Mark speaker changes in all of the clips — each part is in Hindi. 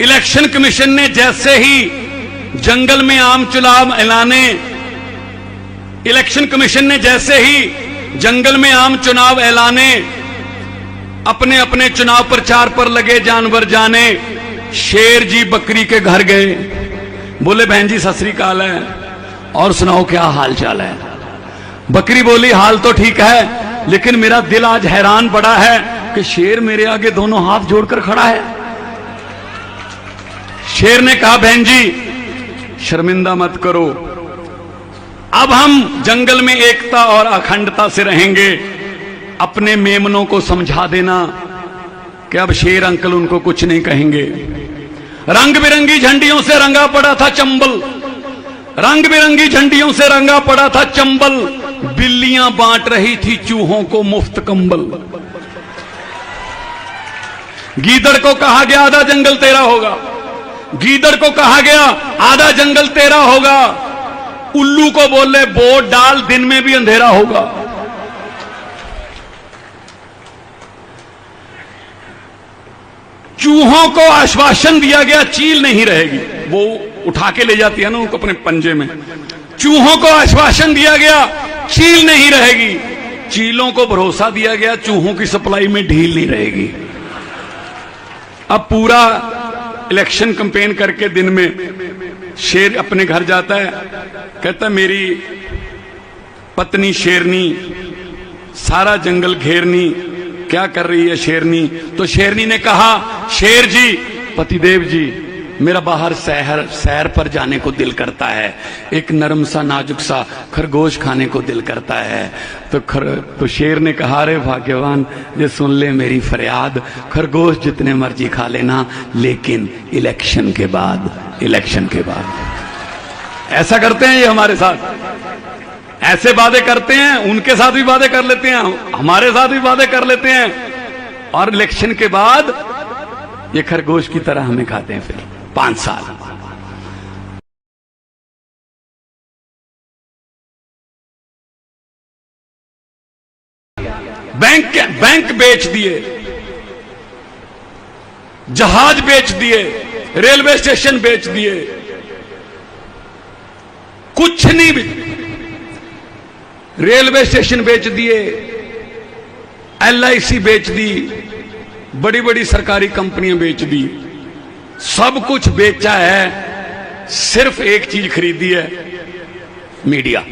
Speaker 1: इलेक्शन कमीशन ने जैसे ही जंगल में आम चुनाव ऐलाने, इलेक्शन कमीशन ने जैसे ही जंगल में आम चुनाव ऐलाने, अपने अपने चुनाव प्रचार पर लगे जानवर जाने। शेर जी बकरी के घर गए, बोले बहन जी सत श्री अकाल है, और सुनाओ क्या हाल चाल है। बकरी बोली हाल तो ठीक है, लेकिन मेरा दिल आज हैरान पड़ा है कि शेर मेरे आगे दोनों हाथ जोड़कर खड़ा है। शेर ने कहा बहन जी शर्मिंदा मत करो, अब हम जंगल में एकता और अखंडता से रहेंगे। अपने मेमनों को समझा देना कि अब शेर अंकल उनको कुछ नहीं कहेंगे। रंग बिरंगी झंडियों से रंगा पड़ा था चंबल, रंग बिरंगी झंडियों से रंगा पड़ा था चंबल। बिल्लियां बांट रही थी चूहों को मुफ्त कंबल। गीदड़ को कहा गया आधा जंगल तेरा होगा, गीदड़ को कहा गया आधा जंगल तेरा होगा। उल्लू को बोले बोट डाल दिन में भी अंधेरा होगा। चूहों को आश्वासन दिया गया चील नहीं रहेगी, वो उठा के ले जाती है ना उनको अपने पंजे में। चूहों को आश्वासन दिया गया चील नहीं रहेगी, चीलों को भरोसा दिया गया चूहों की सप्लाई में ढील नहीं रहेगी। अब पूरा इलेक्शन कैंपेन करके दिन में शेर अपने घर जाता है, कहता मेरी पत्नी शेरनी सारा जंगल घेरनी, क्या कर रही है शेरनी। तो शेरनी ने कहा शेर जी पतिदेव जी मेरा बाहर सैर पर जाने को दिल करता है, एक नरम सा नाजुक सा खरगोश खाने को दिल करता है। तो शेर ने कहा रे भाग्यवान ये सुन ले मेरी फरियाद, खरगोश जितने मर्जी खा लेना लेकिन इलेक्शन के बाद, इलेक्शन के बाद। ऐसा करते हैं ये हमारे साथ, ऐसे वादे करते हैं, उनके साथ भी वादे कर लेते हैं, हमारे साथ भी वादे कर लेते हैं, और इलेक्शन के बाद ये खरगोश की तरह हमें खाते हैं फिर 5 साल। बैंक बेच दिए, जहाज बेच दिए, रेलवे स्टेशन बेच दिए, कुछ नहीं रेलवे स्टेशन बेच दिए, LIC बेच दी, बड़ी बड़ी सरकारी कंपनियां बेच दी, सब कुछ बेचा है, सिर्फ एक चीज खरीदी है मीडिया।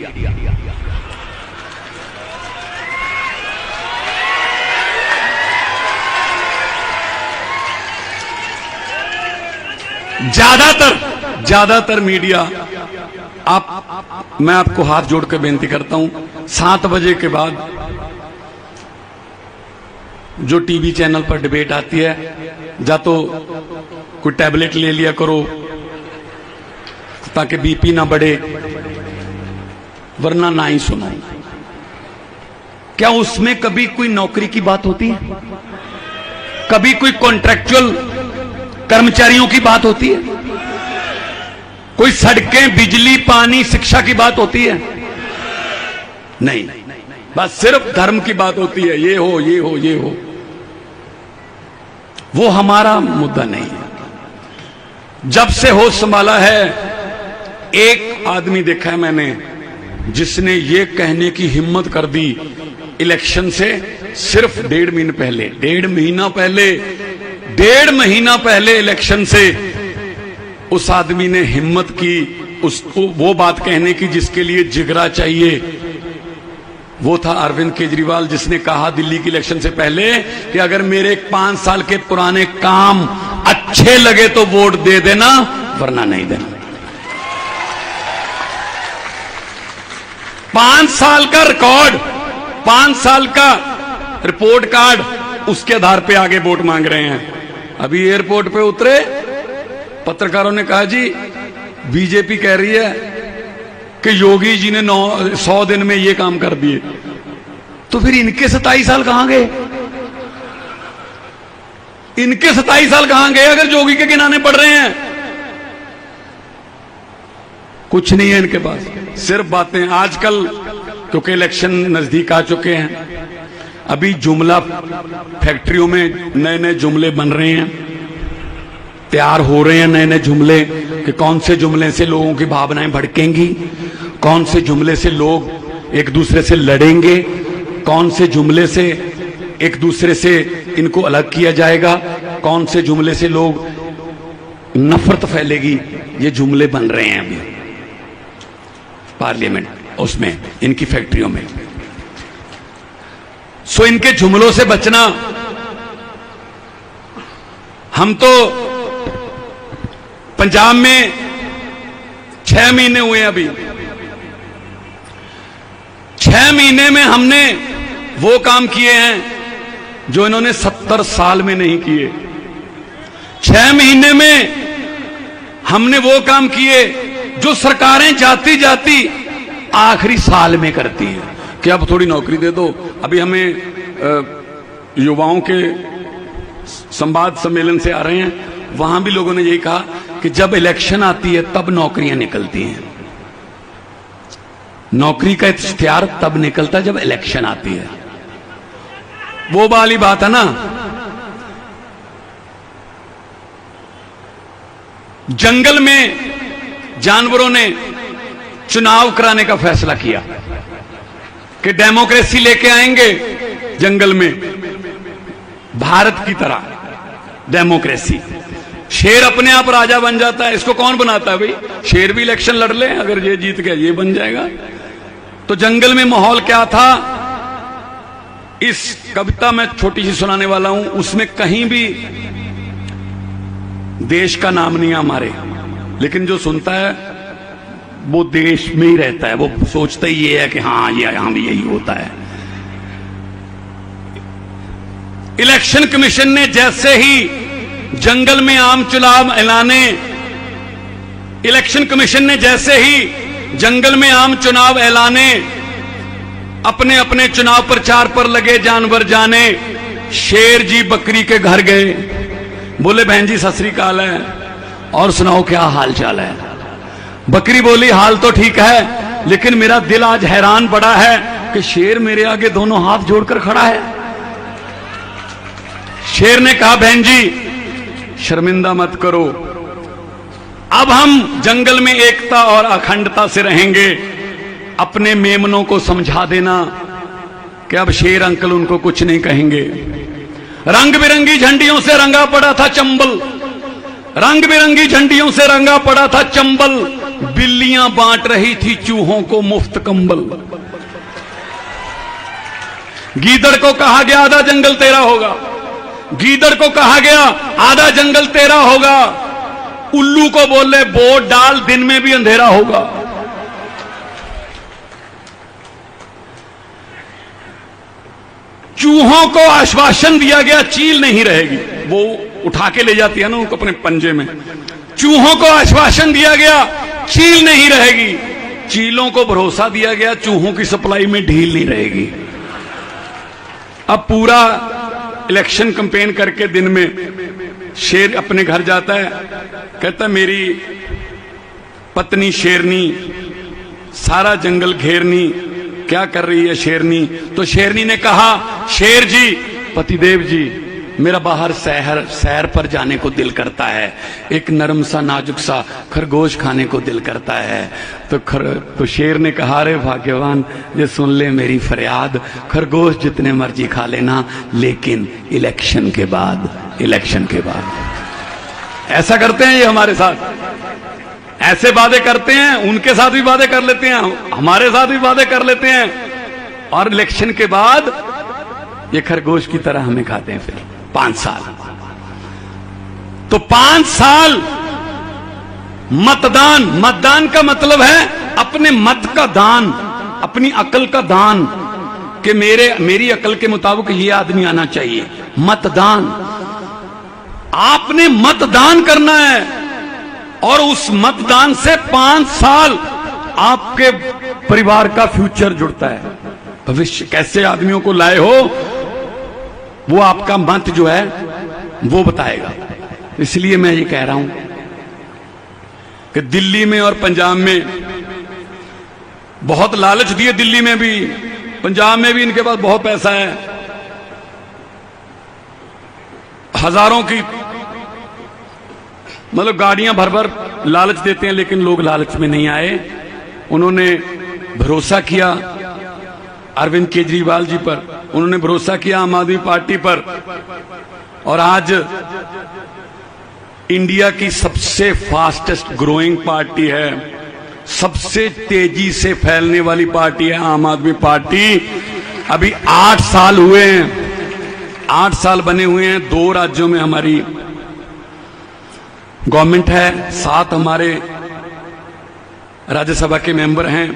Speaker 1: ज्यादातर मीडिया मैं आपको हाथ जोड़ के बेनती करता हूं, 7 बजे के बाद जो टीवी चैनल पर डिबेट आती है, या तो कोई टैबलेट ले लिया करो ताकि बीपी ना बढ़े, वरना ना ही सुनो। क्या उसमें कभी कोई नौकरी की बात होती है? कभी कोई कॉन्ट्रैक्चुअल कर्मचारियों की बात होती है? कोई सड़कें, बिजली, पानी, शिक्षा की बात होती है? नहीं, बस सिर्फ धर्म की बात होती है, ये हो ये हो ये हो। वो हमारा मुद्दा नहीं है। जब से होश संभाला है, एक आदमी देखा है मैंने जिसने ये कहने की हिम्मत कर दी इलेक्शन से सिर्फ 1.5 महीना पहले इलेक्शन से उस आदमी ने हिम्मत की उसको वो बात कहने की जिसके लिए जिगरा चाहिए। वो था अरविंद केजरीवाल, जिसने कहा दिल्ली की इलेक्शन से पहले कि अगर मेरे 5 साल के पुराने काम अच्छे लगे तो वोट दे देना, वरना नहीं देना। 5 साल का रिकॉर्ड, 5 साल का रिपोर्ट कार्ड, उसके आधार पे आगे वोट मांग रहे हैं। अभी एयरपोर्ट पे उतरे, पत्रकारों ने कहा जी बीजेपी कह रही है कि योगी जी ने 100 दिन में ये काम कर दिए, तो फिर इनके 27 साल कहां गए? इनके 27 साल कहां गए अगर योगी के गिनाने पड़ रहे हैं? कुछ नहीं है इनके पास, सिर्फ बातें। आजकल क्योंकि इलेक्शन नजदीक आ चुके हैं, अभी जुमला फैक्ट्रियों में नए नए जुमले बन रहे हैं, तैयार हो रहे हैं नए नए जुमले कि कौन से जुमले से लोगों की भावनाएं भड़केंगी, कौन से जुमले से लोग एक दूसरे से लड़ेंगे, कौन से जुमले से एक दूसरे से इनको अलग किया जाएगा, कौन से जुमले से लोग नफरत फैलेगी। ये जुमले बन रहे हैं अभी पार्लियामेंट, उसमें इनकी फैक्ट्रियों में। सो इनके जुमलों से बचना। हम तो पंजाब में 6 महीने हुए अभी, 6 महीने में हमने वो काम किए हैं जो इन्होंने 70 साल में नहीं किए। 6 महीने में हमने वो काम किए जो सरकारें जाती जाती आखिरी साल में करती हैं कि अब थोड़ी नौकरी दे दो। अभी हमें युवाओं के संवाद सम्मेलन से आ रहे हैं, वहां भी लोगों ने यही कहा कि जब इलेक्शन आती है तब नौकरियां निकलती हैं। नौकरी का इख्तियार तब निकलता है जब इलेक्शन आती है। वो वाली बात है ना, जंगल में जानवरों ने चुनाव कराने का फैसला किया कि डेमोक्रेसी लेके आएंगे जंगल में, भारत की तरह डेमोक्रेसी। शेर अपने आप राजा बन जाता है, इसको कौन बनाता है भाई? शेर भी इलेक्शन लड़ ले, अगर ये जीत गया ये बन जाएगा। तो जंगल में माहौल क्या था, इस कविता में छोटी सी सुनाने वाला हूं, उसमें कहीं भी देश का नाम नहीं है हमारे, लेकिन जो सुनता है वो देश में ही रहता है, वो सोचता ही ये है कि हाँ ये यहां भी यही होता है। इलेक्शन कमीशन ने जैसे ही जंगल में आम चुनाव ऐलाने, इलेक्शन कमीशन ने जैसे ही जंगल में आम चुनाव ऐलाने, अपने अपने चुनाव प्रचार पर लगे जानवर जाने। शेर जी बकरी के घर गए, बोले बहन जी सत श्री अकाल है, और सुनाओ क्या हाल चाल है। बकरी बोली हाल तो ठीक है, लेकिन मेरा दिल आज हैरान पड़ा है कि शेर मेरे आगे दोनों हाथ जोड़कर खड़ा है। शेर ने कहा बहन जी शर्मिंदा मत करो, अब हम जंगल में एकता और अखंडता से रहेंगे। अपने मेमनों को समझा देना कि अब शेर अंकल उनको कुछ नहीं कहेंगे। रंग बिरंगी झंडियों से रंगा पड़ा था चंबल, रंग बिरंगी झंडियों से रंगा पड़ा था चंबल, बिल्लियां बांट रही थी चूहों को मुफ्त कंबल। गीदड़ को कहा गया आधा जंगल तेरा होगा, गीदड़ को कहा गया आधा जंगल तेरा होगा। उल्लू को बोले वोट डाल दिन में भी अंधेरा होगा। चूहों को आश्वासन दिया गया चील नहीं रहेगी, वो उठा के ले जाती है ना उनको अपने पंजे में। चूहों को आश्वासन दिया गया चील नहीं रहेगी, चीलों को भरोसा दिया गया चूहों की सप्लाई में ढील नहीं रहेगी। अब पूरा इलेक्शन कैंपेन करके दिन में शेर अपने घर जाता है, कहता मेरी पत्नी शेरनी सारा जंगल घेरनी, क्या कर रही है शेरनी? तो शेरनी ने कहा शेर जी पतिदेव जी मेरा बाहर सैर पर जाने को दिल करता है, एक नरम सा नाजुक सा खरगोश खाने को दिल करता है। तो शेर ने कहा रे भाग्यवान ये सुन ले मेरी फरियाद, खरगोश जितने मर्जी खा लेना लेकिन इलेक्शन के बाद, इलेक्शन के बाद। ऐसा करते हैं ये हमारे साथ, ऐसे वादे करते हैं, उनके साथ भी वादे कर लेते हैं, हमारे साथ भी वादे कर लेते हैं, और इलेक्शन के बाद ये खरगोश की तरह हमें खाते हैं। फिर 5 साल, तो 5 साल मतदान, मतदान का मतलब है अपने मत का दान, अपनी अकल का दान, कि मेरी अकल के मुताबिक ये आदमी आना चाहिए। मतदान, आपने मतदान करना है, और उस मतदान से 5 साल आपके परिवार का फ्यूचर जुड़ता है। भविष्य कैसे आदमियों को लाए हो वो आपका मत जो है वो बताएगा। इसलिए मैं ये कह रहा हूं कि दिल्ली में और पंजाब में बहुत लालच दिए, दिल्ली में भी पंजाब में भी इनके पास बहुत पैसा है, हजारों की मतलब गाड़ियां भर भर लालच देते हैं, लेकिन लोग लालच में नहीं आए। उन्होंने भरोसा किया अरविंद केजरीवाल जी पर, उन्होंने भरोसा किया आम आदमी पार्टी पर, और आज इंडिया की सबसे फास्टेस्ट ग्रोइंग पार्टी है, सबसे तेजी से फैलने वाली पार्टी है आम आदमी पार्टी। अभी 8 साल हुए हैं, 8 साल बने हुए हैं। 2 राज्यों में हमारी गवर्नमेंट है, 7 हमारे राज्यसभा के मेंबर हैं,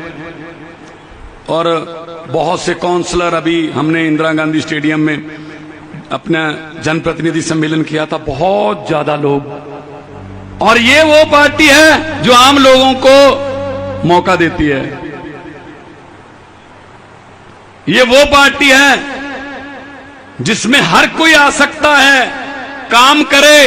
Speaker 1: और बहुत से काउंसलर। अभी हमने इंदिरा गांधी स्टेडियम में अपना जनप्रतिनिधि सम्मेलन किया था, बहुत ज्यादा लोग। और ये वो पार्टी है जो आम लोगों को मौका देती है। ये वो पार्टी है जिसमें हर कोई आ सकता है, काम करे,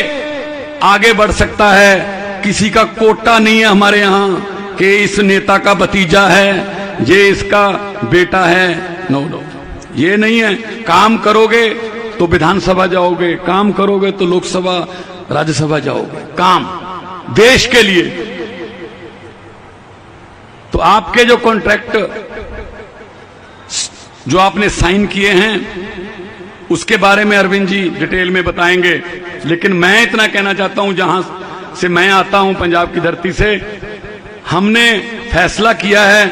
Speaker 1: आगे बढ़ सकता है। किसी का कोटा नहीं है हमारे यहां कि इस नेता का भतीजा है, ये इसका बेटा है। नो नो, ये नहीं है। काम करोगे तो विधानसभा जाओगे, काम करोगे तो लोकसभा राज्यसभा जाओगे, काम देश के लिए। तो आपके जो कॉन्ट्रैक्ट जो आपने साइन किए हैं उसके बारे में अरविंद जी डिटेल में बताएंगे, लेकिन मैं इतना कहना चाहता हूं, जहां से मैं आता हूं पंजाब की धरती से, हमने फैसला किया है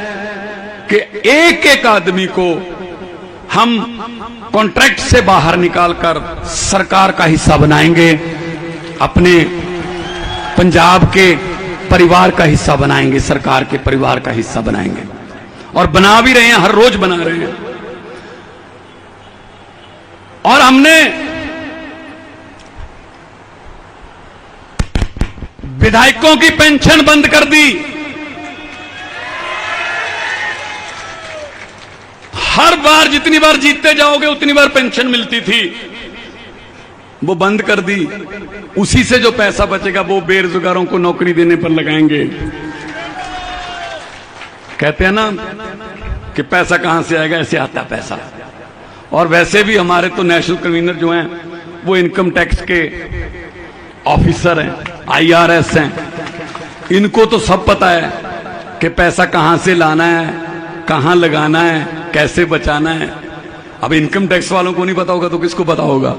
Speaker 1: कि एक एक आदमी को हम कॉन्ट्रैक्ट से बाहर निकालकर सरकार का हिस्सा बनाएंगे, अपने पंजाब के परिवार का हिस्सा बनाएंगे, सरकार के परिवार का हिस्सा बनाएंगे, और बना भी रहे हैं, हर रोज बना रहे हैं। और हमने विधायकों की पेंशन बंद कर दी, हर बार जितनी बार जीतते जाओगे उतनी बार पेंशन मिलती थी, वो बंद कर दी। उसी से जो पैसा बचेगा वो बेरोजगारों को नौकरी देने पर लगाएंगे। कहते हैं ना कि पैसा कहां से आएगा, ऐसे आता पैसा। और वैसे भी हमारे तो नेशनल कन्वीनर जो हैं वो इनकम टैक्स के ऑफिसर हैं, IRS हैं, इनको तो सब पता है कि पैसा कहां से लाना है, कहां लगाना है, कैसे बचाना है। अब इनकम टैक्स वालों को नहीं पता होगा तो किसको पता होगा।